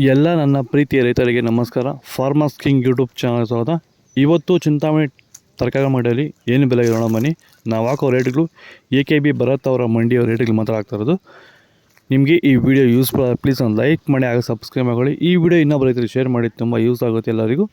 ಎಲ್ಲ ನನ್ನ ಪ್ರೀತಿಯ ರೈತರಿಗೆ ನಮಸ್ಕಾರ. ಫಾರ್ಮರ್ಸ್ ಕಿಂಗ್ ಯೂಟ್ಯೂಬ್ ಚಾನಲ್ ಸ್ವಾಗತ. ಇವತ್ತು ಚಿಂತಾಮಣಿ ತರಕಾರಿ ಮಂಡಿಯಲ್ಲಿ ಏನು ಬೆಲೆ ಇರೋಣ ಬನ್ನಿ. ನಾವು ಹಾಕೋ ರೇಟ್ಗಳು AKB ಭರತ್ ಅವರ ಮಂಡಿಯ ರೇಟ್ಗಳು ಮಾತ್ರ ಆಗ್ತಾ ಇರೋದು. ನಿಮಗೆ ಈ ವಿಡಿಯೋ ಯೂಸ್ಫುಲ್ ಆಗಿ ಪ್ಲೀಸ್ ಒಂದು ಲೈಕ್ ಮಾಡಿ, ಆಗ ಸಬ್ಸ್ಕ್ರೈಬ್ ಮಾಡಿ. ಈ ವಿಡಿಯೋ ಇನ್ನೊಬ್ಬ ರೈತರಿಗೆ ಶೇರ್ ಮಾಡಿ, ತುಂಬ ಯೂಸ್ ಆಗುತ್ತೆ ಎಲ್ಲರಿಗೂ.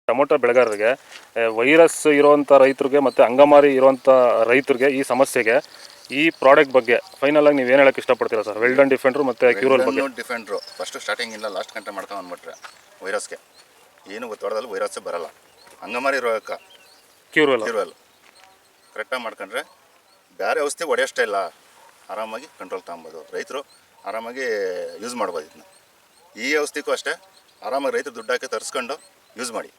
ಟೊಮೊಟೊ ಬೆಳೆಗಾರರಿಗೆ ವೈರಸ್ ಇರುವಂಥ ರೈತರಿಗೆ ಮತ್ತು ಅಂಗಮಾರಿ ಇರುವಂಥ ರೈತರಿಗೆ ಈ ಸಮಸ್ಯೆಗೆ ಈ ಪ್ರಾಡಕ್ಟ್ ಬಗ್ಗೆ ಫೈನಲ್ ಆಗಿ ನೀವು ಏನು ಹೇಳಕ್ಕೆ ಇಷ್ಟಪಡ್ತೀರಾ ಸರ್? ವೆಲ್ಡನ್ ಡಿಫೆಂಡ್ರು ಮತ್ತು ಕ್ಯೂರಲ್ ಬಗ್ಗೆ. ಡಿಫೆಂಡ್ರು ಫಸ್ಟ್ ಸ್ಟಾರ್ಟಿಂಗ್ ಇಲ್ಲ ಲಾಸ್ಟ್ ಗಂಟೆ ಮಾಡ್ಕೊಂಡು ಅಂದ್ಬಿಟ್ರೆ ವೈರಸ್ಗೆ ಏನು ಗೊತ್ತಾಡೋದಲ್ಲಿ ವೈರಸ್ಸೇ ಬರಲ್ಲ. ಅಂಗಮಾರಿ ರೋಗಕ್ಕೆ ಕ್ಯೂರಲ್ ಕರೆಕ್ಟಾಗಿ ಮಾಡ್ಕೊಂಡ್ರೆ ಬೇರೆ ಔಷಧಿ ಹೊಡೆಯೋಷ್ಟೇ ಇಲ್ಲ, ಆರಾಮಾಗಿ ಕಂಟ್ರೋಲ್ ತಗೊಬೋದು. ರೈತರು ಆರಾಮಾಗಿ ಯೂಸ್ ಮಾಡ್ಬೋದು ಇದನ್ನ. ಈ ಔಷಧಿಗೂ ಅಷ್ಟೇ ಆರಾಮಾಗಿ ರೈತರು ದುಡ್ಡು ಹಾಕಿ ತರಿಸ್ಕೊಂಡು ಯೂಸ್ ಮಾಡಿ.